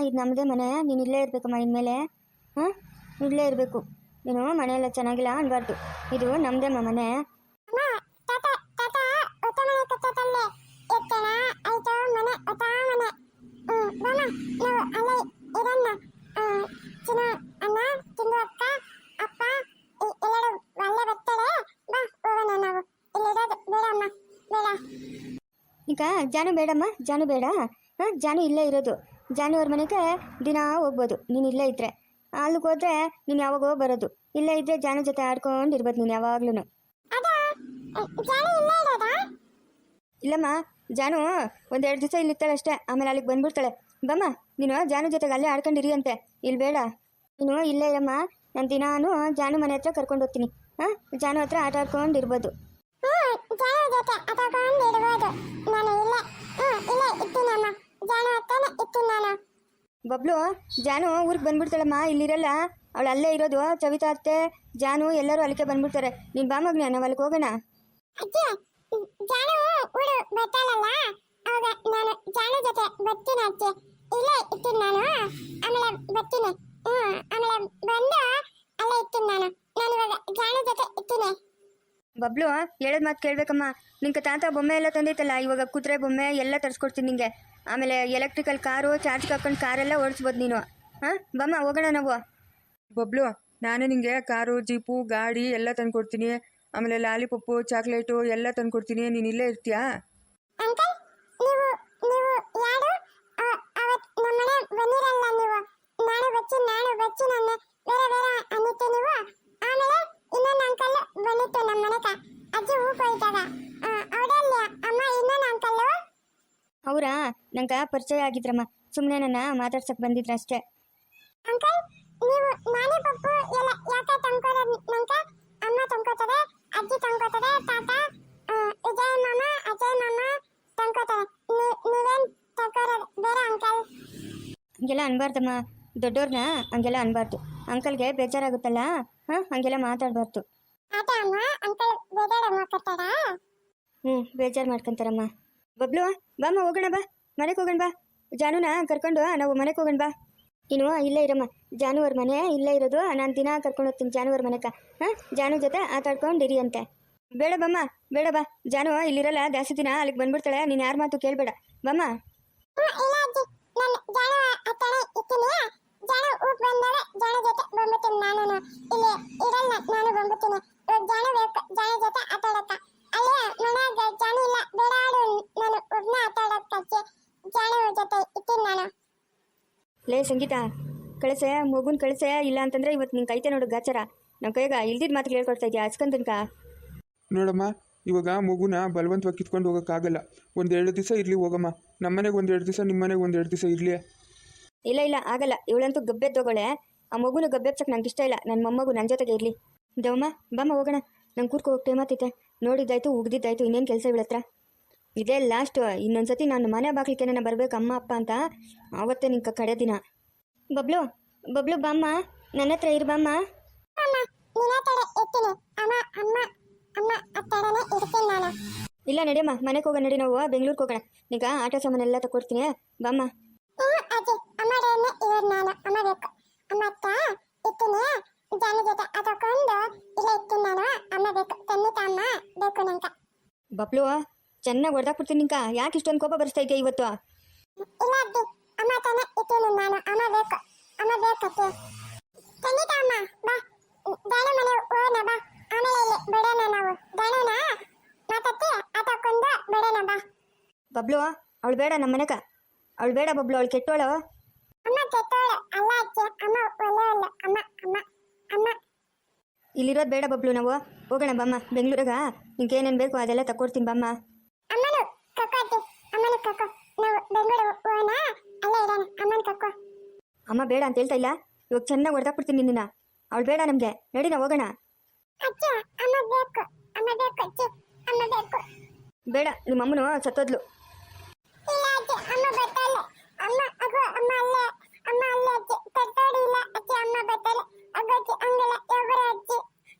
ಇದು ನಮ್ಮದೇ ಮನೆ, ನೀನು ಇಲ್ಲೇ ಇರಬೇಕಮ್ಮ ಇನ್ಮೇಲೆ. ಹಾಂ, ಇಲ್ಲೇ ಇರಬೇಕು ನೀನು. ಮನೆಯೆಲ್ಲ ಚೆನ್ನಾಗಿಲ್ಲ ಅನ್ಬಾರ್ದು. ಇದು ನಮ್ಮದೇಮ್ಮ ಮನೆ. ಈಗ ಜಾನು ಬೇಡಮ್ಮ, ಜಾನು ಬೇಡ. ಹಾಂ, ಜಾನು ಇಲ್ಲೇ ಇರೋದು. ಜಾನು ಅವ್ರ ಮನೆಗೆ ದಿನ ಹೋಗ್ಬೋದು ನೀನು ಇಲ್ಲೇ ಇದ್ದರೆ. ಅಲ್ಲಿಗೆ ಹೋದ್ರೆ ನೀನು ಯಾವಾಗೋ ಬರೋದು. ಇಲ್ಲೇ ಇದ್ದರೆ ಜಾನು ಜೊತೆ ಆಡ್ಕೊಂಡಿರ್ಬೋದು ನೀನು ಯಾವಾಗ್ಲೂ. ಇಲ್ಲಮ್ಮ, ಜಾನು ಒಂದೆರಡು ದಿವಸ ಇಲ್ಲಿರ್ತಾಳೆ ಅಷ್ಟೇ, ಆಮೇಲೆ ಅಲ್ಲಿಗೆ ಬಂದ್ಬಿಡ್ತಾಳೆ. ಬಮ್ಮ, ನೀನು ಜಾನು ಜೊತೆಗೆ ಅಲ್ಲೇ ಆಡ್ಕೊಂಡಿರಿ ಅಂತೆ. ಇಲ್ಲಿ ಬೇಡ, ನೀನು ಇಲ್ಲೇ ಇರಮ್ಮ. ನಾನು ದಿನಾನು ಜಾನು ಮನೆ ಹತ್ರ ಕರ್ಕೊಂಡು ಹೋಗ್ತೀನಿ. ಹಾಂ, ಜಾನು ಹತ್ರ ಆಟ ಆಡ್ಕೊಂಡಿರ್ಬೋದು. ಬಬ್ಲು, ಜಾನು ಊರಿಗೆ ಬಂದ್ಬಿಡ್ತಾಳಮ್ಮ, ಇಲ್ಲಿರಲ್ಲ. ಅವಳು ಅಲ್ಲೇ ಇರೋದು. ಚವಿತಾ ಅತ್ತೆ, ಜಾನು ಎಲ್ಲರೂ ಅಲ್ಲಿಗೆ ಬಂದ್ಬಿಡ್ತಾರೆ. ನೀನು ಬಾ ಮಗ್ನ, ನಾವು ಅಲ್ಲಿಗೆ ಹೋಗೋಣ. ಬಬ್ಲು, ಹೇಳೋದು ಮಾತು ಕೇಳಬೇಕಮ್ಮ. ನಿಂಗೆ ತಾತ ಬೊಮ್ಮೆ ಎಲ್ಲ ತಂದೈತಲ್ಲ, ಇವಾಗ ಕುದುರೆ ಬೊಮ್ಮೆ ಎಲ್ಲ ತರಿಸ್ಕೊಡ್ತೀನಿ ನಿಂಗೆ. ಆಮೇಲೆ ಎಲೆಕ್ಟ್ರಿಕಲ್ ಕಾರು, ಚಾರ್ಜ್ಗೆ ಹಾಕೊಂಡು ಕಾರೆಲ್ಲ ಓಡಿಸ್ಬೋದು ನೀನು. ಹಾಂ, ಬಮ್ಮ ಹೋಗೋಣ ನಾವು. ಬಬ್ಲು, ನಾನೇ ನಿಂಗೆ ಕಾರು, ಜೀಪು, ಗಾಡಿ ಎಲ್ಲ ತಂದ್ಕೊಡ್ತೀನಿ. ಆಮೇಲೆ ಲಾಲಿಪಪ್ಪು, ಚಾಕ್ಲೇಟು ಎಲ್ಲ ತಂದ್ಕೊಡ್ತೀನಿ. ನೀನು ಇಲ್ಲೇ ಇರ್ತೀಯಾ? ಅವರಾ ನಂಗೆ ಪರಿಚಯ ಆಗಿದ್ರಮ್ಮ, ಸುಮ್ಮನೆ ನನ್ನ ಮಾತಾಡ್ಸಕ್ಕೆ ಬಂದಿದ್ರ ಅಷ್ಟೇ. ಹಂಗೆಲ್ಲ ಅನ್ಬಾರ್ದಮ್ಮ, ದೊಡ್ಡವ್ರನ್ನ ಹಂಗೆಲ್ಲ ಅನ್ಬಾರ್ದು. ಅಂಕಲ್ಗೆ ಬೇಜಾರಾಗುತ್ತಲ್ಲ. ಹಾಂ, ಹಂಗೆಲ್ಲ ಮಾತಾಡ್ಬಾರ್ದು. ಬೇಜಾರು ಮಾಡ್ಕೊಂತಾರಮ್ಮ. ಬಬ್ಲು, ಬಾಮ್ಮ ಹೋಗೋಣ, ಬಾ ಮನೆಗೆ ಹೋಗೋಣ. ಬಾ, ಜಾನುನ ಕರ್ಕೊಂಡು ನಾವು ಮನೆಗೆ ಹೋಗೋಣ. ಬಾ, ನೀನು ಇಲ್ಲೇ ಇರಮ್ಮ. ಜಾನು ಅವ್ರ ಮನೆ ಇಲ್ಲೇ ಇರೋದು. ನಾನು ದಿನ ಕರ್ಕೊಂಡು ಹೋಗ್ತೀನಿ ಜಾನು ಅವ್ರ ಮನೆಗೆ. ಹಾಂ, ಜಾನು ಜೊತೆ ಆಟಾಡ್ಕೊಂಡಿರಿ ಅಂತೆ. ಬೇಡ ಬಮ್ಮ, ಬೇಡ. ಬಾ, ಜಾನು ಇಲ್ಲಿರಲ್ಲ ಜಾಸ್ತಿ ದಿನ, ಅಲ್ಲಿಗೆ ಬಂದ್ಬಿಡ್ತಾಳೆ. ನೀನು ಯಾರ ಮಾತು ಕೇಳಬೇಡ. ಬಮ್ಮ. ಲೇ ಸಂಗೀತ, ಕಳಿಸೆ ಮಗುನ ಕಳಿಸೆ. ಇಲ್ಲ ಅಂತಂದ್ರೆ ಇವತ್ತು ನಿಂಗೆ ಕೈತೆ ನೋಡು ಗಾಚಾರ. ನಮ್ಮ ಕೈಗ ಇಲ್ದಿದ್ದು ಮಾತು ಹೇಳ್ಕೊಡ್ತಾ ಇದೆಯಾ ಅಸ್ಕಂತನ್ಕ. ನೋಡಮ್ಮ, ಇವಾಗ ಮಗುನ ಬಲವಂತವಾಗಿ ಕಿತ್ಕೊಂಡು ಹೋಗೋಕ್ಕಾಗಲ್ಲ. ಒಂದೆರಡು ದಿವಸ ಇರಲಿ ಹೋಗಮ್ಮ. ನಮ್ಮನೆಗೆ ಒಂದೆರಡು ದಿವಸ, ನಿಮ್ಮ ಮನೆಗೆ ಒಂದೆರಡು ದಿವಸ ಇರಲಿ. ಇಲ್ಲ ಆಗಲ್ಲ. ಇವಳಂತೂ ಗಬ್ಬೆದ್ದೋಗೋಳೆ. ಆ ಮಗುನ ಗಬ್ಬೆಚ್ಚಕ್ಕೆ ನಂಗೆ ಇಷ್ಟ ಇಲ್ಲ. ನನ್ನ ಮೊಮ್ಮಗು ನನ್ನ ಜೊತೆಗೆ ಇರಲಿ. ದೇವಮ್ಮ, ಬಮ್ಮ ಹೋಗೋಣ. ನಂಗೆ ಕೂರ್ಕೊ ಹೋಗಿ ಟೈಮ್ ಆತೈತೆ. ನೋಡಿದ್ದಾಯ್ತು, ಉಗ್ದಿದ್ದಾಯ್ತು, ಇನ್ನೇನು ಕೆಲಸ ಇವಳತ್ರ. ಇದೇ ಲಾಸ್ಟ್. ಇನ್ನೊಂದ್ಸತಿ ನಾನು ಮನೆ ಬಾಗ್ಲಿಕ್ಕೆ ನಾನು ಬರಬೇಕು ಅಮ್ಮ ಅಪ್ಪ ಅಂತ, ಆವತ್ತೇ ನಿಂಗೆ ಕಡೆ ದಿನ. ಬಬ್ಲು, ಬಾಮ್ಮ, ನನ್ನ ಹತ್ರ ಇರು ಬಾಮ್ಮ. ಇಲ್ಲ ನಡಿಯಮ್ಮ, ಮನೆಗೆ ಹೋಗೋಣ. ನಡಿ, ನಾವು ಬೆಂಗಳೂರಿಗೆ ಹೋಗೋಣ. ಈಗ ಆಟ ಸಾಮಾನೆಲ್ಲ ತಗೊಡ್ತೀನಿ, ಬಾಮ್ಮ. ಬಬ್ಲು, ಚೆನ್ನಾಗಿ ಹೊಡೆದಾಕ್ಬಿಡ್ತೀನಿ ನಿಂಕ. ಯಾಕೆ ಇಷ್ಟೊಂದು ಕೋಪ ಬರ್ಸ್ತಾ ಇದೆಯಾ ಇವತ್ತು? ಬಬ್ಲು, ಅವಳು ಬೇಡ ನಮ್ಮ ಮನೆಗ. ಅವಳು ಬೇಡ ಬಬ್ಲು, ಅವಳು ಕೆಟ್ಟೋಳು. ಇಲ್ಲಿರೋದು ಬೇಡ ಬಬ್ಲು, ನಾವು ಹೋಗೋಣ ಬಮ್ಮ ಬೆಂಗಳೂರಾಗ. ನಿಂಗೆ ಏನೇನು ಬೇಕು ಅದೆಲ್ಲ ತಗೊಡ್ತೀನಿ ಬಮ್ಮ. ಅಮ್ಮ ಬೇಡ ಅಂತ ಹೇಳ್ತಾ ಇಲ್ಲ. ಇವಾಗ ಚೆನ್ನಾಗಿ ಹೊಡೆದಾಕ್ಬಿಡ್ತೀನಿ ನಿನ್ನ. ಅವಳು ಬೇಡ ನಮಗೆ. ನಡಿ, ನಾವು ಹೋಗೋಣ. ಬೇಡ, ನಿಮ್ಮ ಅಮ್ಮನು ಸತ್ತೋದ್ಲು.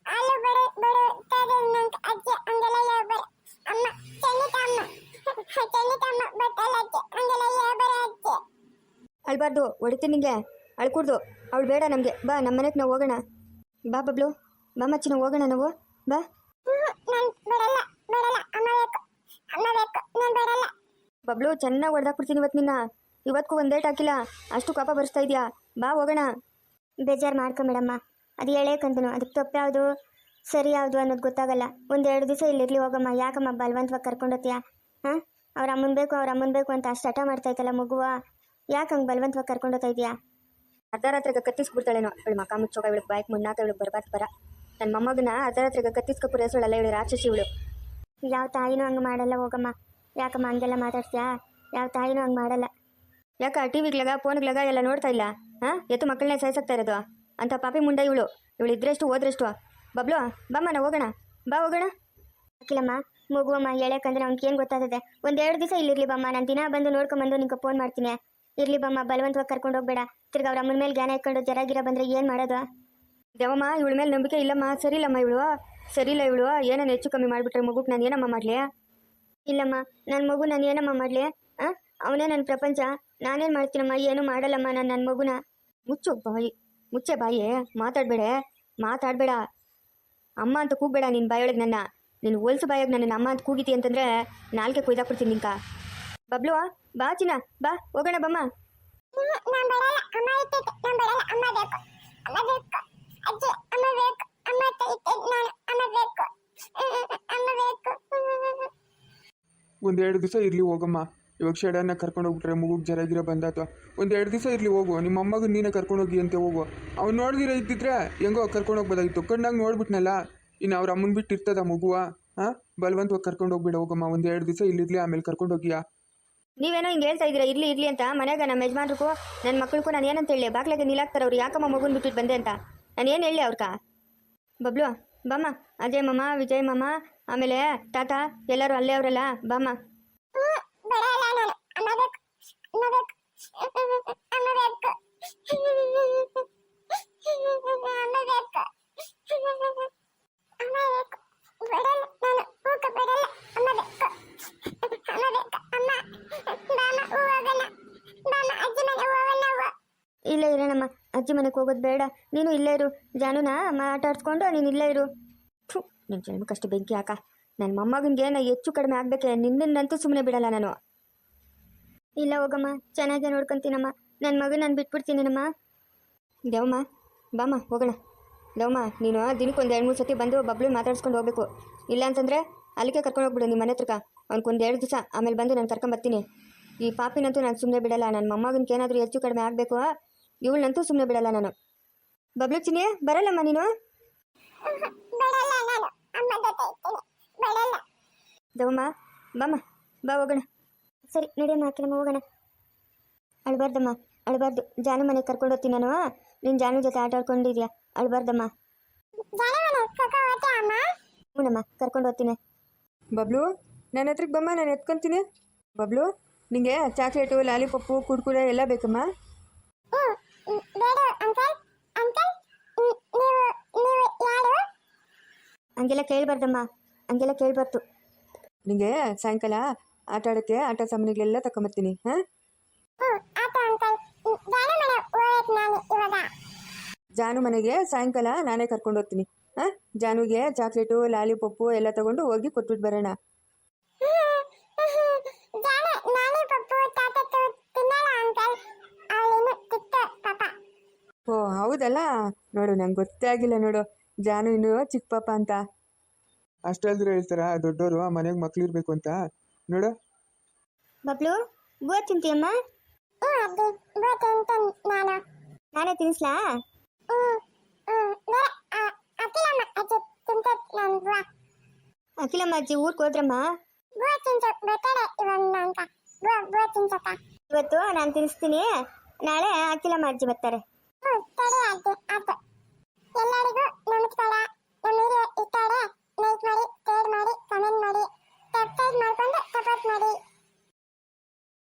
ಅಳ್ಬಾರ್ದು, ಹೊಡಿತೀನಿ ನಿಂಗೆ. ಅಳ್ಕೂಡ್ದು. ಅವಳು ಬೇಡ ನಮಗೆ. ಬಾ ನಮ್ಮ ಮನೆಗೆ ನಾವು ಹೋಗೋಣ. ಬಾ ಬಬ್ಲು, ಬಾ ಮಚ್ಚಿನ ಹೋಗೋಣ ನಾವು. ಬಾ ಬಬ್ಲು, ಚೆನ್ನಾಗಿ ಹೊಡೆದಾಕ್ಬಿಡ್ತೀನಿ ಇವತ್ತು ನಿನ್ನ. ಇವತ್ತಿಗೂ ಒಂದೇಟ್ ಹಾಕಿಲ್ಲ, ಅಷ್ಟು ಕೋಪ ಬರ್ಸ್ತಾ ಇದೆಯಾ. ಬಾ ಹೋಗೋಣ. ಬೇಜಾರು ಮಾಡ್ಕೊಂಬೇಡಮ್ಮ. ಅದು ಎಳೆಯಕ್ಕಂತನು ಅದಕ್ಕೆ ತಪ್ಪು ಯಾವುದು ಸರಿ ಯಾವುದು ಅನ್ನೋದು ಗೊತ್ತಾಗಲ್ಲ. 1-2 ದಿವಸ ಇಲ್ಲಿರ್ಲಿ ಹೋಗಮ್ಮ. ಯಾಕಮ್ಮ ಬಲವಂತವಾಗಿ ಕರ್ಕೊಂಡೋತೀಯ? ಹಾಂ, ಅವ್ರ ಅಮ್ಮನ ಬೇಕು ಅಂತ ಅಷ್ಟು ಹಠ ಮಾಡ್ತಾ ಇತ್ತಲ್ಲ ಮಗುವ. ಯಾಕೆ ಹಂಗೆ ಬಲವಂತವಾಗಿ ಕರ್ಕೊಂಡೋಗ್ತಾ ಇದೆಯಾ? ಅರ್ಧರಾತ್ರಿಗೆ ಕತ್ತಿಸ್ಬಿಡ್ತಾಳೇನೋ ಇವಳು. ಮಕ ಮುಚ್ಚೋಗ ಇವಳು, ಬಾಯ್ಗೆ ಮುನ್ನಾಕ ಇವಳು ಬರ್ಬಾರ್ದು ಬರ. ನನ್ನ ಮೊಮ್ಮಗನ ಅರ್ಧರಾತ್ರಿಗೆ ಕತ್ತಿಸ್ಕೊ ಪುರೇಸೋಳಲ್ಲ ಇವಳು, ರಾಕ್ಷಸಿ ಇವಳು. ಯಾವ ತಾಯಿನೂ ಹಂಗೆ ಮಾಡಲ್ಲ ಹೋಗಮ್ಮ. ಯಾಕಮ್ಮ ಹಂಗೆಲ್ಲ ಮಾತಾಡ್ತೀಯಾ? ಯಾವ ತಾಯಿನೂ ಹಂಗೆ ಮಾಡಲ್ಲ. ಯಾಕ ಟಿವಿಗ್ಲಾಗ ಫೋನ್ಗ್ಲಾಗ ಎಲ್ಲ ನೋಡ್ತಾ ಇಲ್ಲ? ಹಾಂ, ಎತ್ತು ಮಕ್ಕಳನ್ನೇ ಸಾಯಿಸಾಕ್ತಾ ಇರೋದು ಅಂತ ಪಾಪಿ ಮುಂಡೆ ಇವಳು. ಇವಳು ಇದ್ರೆಷ್ಟು ಹೋದ್ರೆಷ್ಟು. ಬಬ್ಲು, ಬಮ್ಮ ನಾವು ಹೋಗೋಣ. ಬಾ ಹೋಗೋಣ. ಅಕ್ಕಿಲಮ್ಮ, ಮಗುವಮ್ಮ ಎಳೆಯಕ್ಕಂದ್ರೆ ಅವ್ನಿಗೆ ಏನು ಗೊತ್ತಾಗ್ತದೆ? 1-2 ದಿವಸ ಇಲ್ಲಿರ್ಲಿ ಬಮ್ಮ. ನಾನು ದಿನ ಬಂದು ನೋಡ್ಕೊಂಬಂದು ನಿಂಗೆ ಫೋನ್ ಮಾಡ್ತೀನಿ. ಇರ್ಲಿ ಬಮ್ಮ, ಬಲವಂತವಾಗಿ ಕರ್ಕೊಂಡು ಹೋಗ್ಬೇಡ. ತಿರ್ಗಿ ಅವ್ರ ಅಮ್ಮನ ಮೇಲೆ ಜ್ಞಾನ ಇಟ್ಕೊಂಡು ಜರಾಗಿರ ಬಂದರೆ ಏನು ಮಾಡೋದು? ದೇವಮ್ಮ, ಇವಳ ಮೇಲೆ ನಂಬಿಕೆ ಇಲ್ಲಮ್ಮ. ಸರಿಯಿಲ್ಲಮ್ಮ ಇವಳು, ಸರಿಯಿಲ್ಲ ಇವಳು. ಏನನ್ನ ಹೆಚ್ಚು ಕಮ್ಮಿ ಮಾಡಿಬಿಟ್ರೆ ಮಗುಗೆ ನಾನು ಏನಮ್ಮ ಮಾಡಲಿ? ಇಲ್ಲಮ್ಮ, ನನ್ನ ಮಗು ನಾನು ಏನಮ್ಮ ಮಾಡಲಿ? ಹಾಂ, ಅವನೇ ನನ್ನ ಪ್ರಪಂಚ. ನಾನೇನು ಮಾಡ್ತೀನಮ್ಮ? ಏನೂ ಮಾಡಲ್ಲಮ್ಮ ನಾನು ನನ್ನ ಮಗುನ. ಮುಚ್ಚು ಬಾಯಿ, ಮುಚ್ಚೆ ಬಾಯಿ. ಮಾತಾಡಬೇಡ. ಅಮ್ಮ ಅಂತ ಕೂಗಬೇಡ ನಿನ್ನ ಬಾಯೊಳಗೆ. ನಿನ್ನ ಹೊಲ್ಸು ಬಾಯಾಗ ನನ್ನ ಅಮ್ಮ ಅಂತ ಕೂಗಿತಿ ಅಂತಂದರೆ ನಾಲ್ಕೆ ಕೊಯ್ದಾಕ್ಬಿಡ್ತೀನಿ ನಿಂಕ. ಬಬ್ಲು, ಬಾ ಚಿನ್ನ, ಬಾ ಹೋಗೋಣ ಬಮ್ಮ. ಒಂದೆರಡು ದಿವಸ ಇರಲಿ ಹೋಗಮ್ಮ. ಇವಾಗ ಶೆಡನ್ನ ಕರ್ಕೊಂಡು ಹೋಗ್ಬಿಟ್ರೆ ಮಗುಗೆ ಜರಾಗಿರ ಬಂದಾತು. 1-2 ದಿವಸ ಇರಲಿ ಹೋಗು. ನಿಮ್ಮ ಅಮ್ಮಗ ನೀನೇ ಕರ್ಕೊಂಡೋಗಿ ಅಂತ ಹೋಗು. ಅವ್ನು ನೋಡ್ದಿರ ಇದ್ದಿದ್ರೆ ಹೆಂಗೋ ಕರ್ಕೊಂಡು ಹೋಗ್ಬೋದಾಗಿತ್ತು. ಕಣ್ಣಾಗ ನೋಡ್ಬಿಟ್ನಲ್ಲ. ಇನ್ನು ಅವ್ರ ಅಮ್ಮನ ಬಿಟ್ಟು ಇರ್ತದ ಮಗುವ? ಹಾಂ, ಬಲವಂತವಾಗಿ ಕರ್ಕೊಂಡು ಹೋಗ್ಬಿಡ ಹೋಗಮ್ಮ. 1-2 ದಿವಸ ಇಲ್ಲಿರ್ಲಿ, ಆಮೇಲೆ ಕರ್ಕೊಂಡು ಹೋಗಿಯಾ. ನೀವೇನೋ ಹಿಂಗೆ ಹೇಳ್ತಾ ಇದ್ದೀರಾ ಇರ್ಲಿ ಅಂತ. ಮನೆಯಾಗ ನಮ್ಮ ಯಜಮಾನ್ರಿಗೂ ನನ್ನ ಮಕ್ಕಳಿಗೂ ನಾನು ಏನಂತ ಹೇಳಿ? ಬಾಗ್ಲಾಗೆ ನಿಲ್ಲಾಕ್ತಾರೆ ಅವ್ರು. ಯಾಕಮ್ಮ ಮಗುನ ಬಿಟ್ಟಿಟ್ಟು ಬಂದೆ ಅಂತ ನಾನು ಏನು ಹೇಳಿ ಅವ್ರಕ? ಬಬ್ಲು, ಬಮ್ಮ. ಅಜಯ್ ಮಾಮ, ವಿಜಯ್ ಮಾಮ, ಆಮೇಲೆ ತಾತ ಎಲ್ಲರೂ ಅಲ್ಲೇ ಅವರಲ್ಲ. ಬಾಮ್ಮ. ಇಲ್ಲೇ ಇರೋಣಮ್ಮ. ಅಜ್ಜಿ ಮನೆಗೆ ಹೋಗೋದು ಬೇಡ. ನೀನು ಇಲ್ಲೇ ಇರು. ಜಾನುನ ಮಾತಾಡ್ಸ್ಕೊಂಡು ನೀನು ಇಲ್ಲೇ ಇರು. ನಿನ್ನ ಜನ್ಮಕ್ಕಷ್ಟು ಬೆಂಕಿ ಹಾಕ. ನನ್ನ ಮೊಮ್ಮಗನಿಗೆ ನಾ ಹೆಚ್ಚು ಕಡಿಮೆ ಆಗಬೇಕೆ. ನಿನ್ನಂತೂ ಸುಮ್ಮನೆ ಬಿಡಲ್ಲ ನಾನು. ಇಲ್ಲ ಹೋಗಮ್ಮ, ಚೆನ್ನಾಗೇ ನೋಡ್ಕೊಂತೀನಮ್ಮ. ನನ್ನ ಮಗು ನಾನು ಬಿಟ್ಬಿಡ್ತೀನಿನಮ್ಮ. ದೇವಮ್ಮ, ಬಾಮ್ಮ ಹೋಗೋಣ. ದೇವಮ್ಮ, ನೀನು ದಿನಕ್ಕೆ 2-3 ಸತಿ ಬಂದು ಬಬ್ಲು ಮಾತಾಡ್ಸ್ಕೊಂಡು ಹೋಗ್ಬೇಕು. ಇಲ್ಲ ಅಂತಂದರೆ ಅಲ್ಲಿಗೆ ಕರ್ಕೊಂಡು ಹೋಗ್ಬಿಡು ನಿಮ್ಮ ಮನೆ ಹತ್ರಕ್ಕೆ. ಅವ್ನಿಗೆ 1-2 ದಿವಸ ಆಮೇಲೆ ಬಂದು ನಾನು ಕರ್ಕೊಂಬರ್ತೀನಿ. ಈ ಪಾಪಿನಂತೂ ನಾನು ಸುಮ್ಮನೆ ಬಿಡಲ್ಲ. ನನ್ನ ಮೊಮ್ಮಗನಿಗೆ ಏನಾದರೂ ಹೆಚ್ಚು ಕಡಿಮೆ ಆಗಬೇಕು, ಇವಳನ್ನಂತೂ ಸುಮ್ಮನೆ ಬಿಡಲ್ಲ ನಾನು. ಬಬ್ಲು ಚಿನ್ನಿ, ಬರಲ್ಲಮ್ಮ ನೀನು? ದೇವಮ್ಮ, ಬಾಮ್ಮ, ಬಾ ಹೋಗೋಣ. ಸರಿ ನಡೆಯಮ್ಮ, ಹಾಕಿನಮ್ಮ ಹೋಗೋಣ. ಅಳ್ಬಾರ್ದಮ್ಮ, ಅಳ್ಬಾರ್ದು. ಜಾನು ಮನೆಗೆ ಕರ್ಕೊಂಡು ಹೋಗ್ತೀನಿ ನಾನು. ನೀನು ಜಾನು ಜೊತೆ ಆಟ ಆಡ್ಕೊಂಡಿದ್ಯಾ, ಅಳ್ಬಾರ್ದಮ್ಮ. ಹ್ಞೂನಮ್ಮ, ಕರ್ಕೊಂಡು ಹೋಗ್ತೀನಿ. ಬಬ್ಲು, ನನ್ನ ಹತ್ರಕ್ಕೆ ಬಮ್ಮ, ನಾನು ಎತ್ಕೊಂತೀನಿ. ಬಬ್ಲು, ನಿಂಗೆ ಚಾಕ್ಲೇಟು, ಲಾಲಿಪಪ್ಪು, ಕುರ್ಕುರೆ ಎಲ್ಲ ಬೇಕಮ್ಮ? ಹಂಗೆಲ್ಲ ಕೇಳಬಾರ್ದಮ್ಮ, ಹಂಗೆಲ್ಲ ಕೇಳಬಾರ್ದು. ನಿಂಗೆ ಸಾಯಂಕಾಲ ಆಟ ಆಡೋಕ್ಕೆ ಆಟ ಸಾಮಾನುಗಳೆಲ್ಲ ತಗೊಂಬರ್ತೀನಿ. ಹಾಂ, ಜಾನು ಮನೆಗೆ ಸಾಯಂಕಾಲ ನಾನೇ ಕರ್ಕೊಂಡು ಹೋಗ್ತೀನಿ. ಹಾಂ, ಜಾನುಗೆ ಚಾಕ್ಲೇಟು, ಲಾಲಿಪಪ್ಪು ಎಲ್ಲ ತಗೊಂಡು ಹೋಗಿ ಕೊಟ್ಬಿಟ್ಟು ಬರೋಣ. ಓ ಹೌದಲ್ಲ, ನೋಡು ನಂಗೆ ಗೊತ್ತೇ ಆಗಿಲ್ಲ ನೋಡು. ಜಾನು ಇನ್ನು ಚಿಕ್ಕ ಪಾಪ ಅಂತ. ಅಷ್ಟಲ್ದ್ರೆ ಹೇಳ್ತಾರ ದೊಡ್ಡವರು ಮನೆಗೆ ಮಕ್ಳು ಇರ್ಬೇಕು ಅಂತ. ನೋಡು ಬಬ್ಲು, ಬೂತ್ ತಿಂತೀಯಮ್ಮ? ನಾನೇ ತಿನ್ಸ್ಲಾ? ಅಖಿಲಮ್ಮ ಅಜ್ಜಿ ಊರ್ಗೆ ಹೋದ್ರಮ್ಮ. ಇವತ್ತು ನಾನು ತಿನ್ನಿಸ್ತೀನಿ, ನಾಳೆ ಅಖಿಲಮ್ಮ ಅಜ್ಜಿ ಬರ್ತಾರೆ.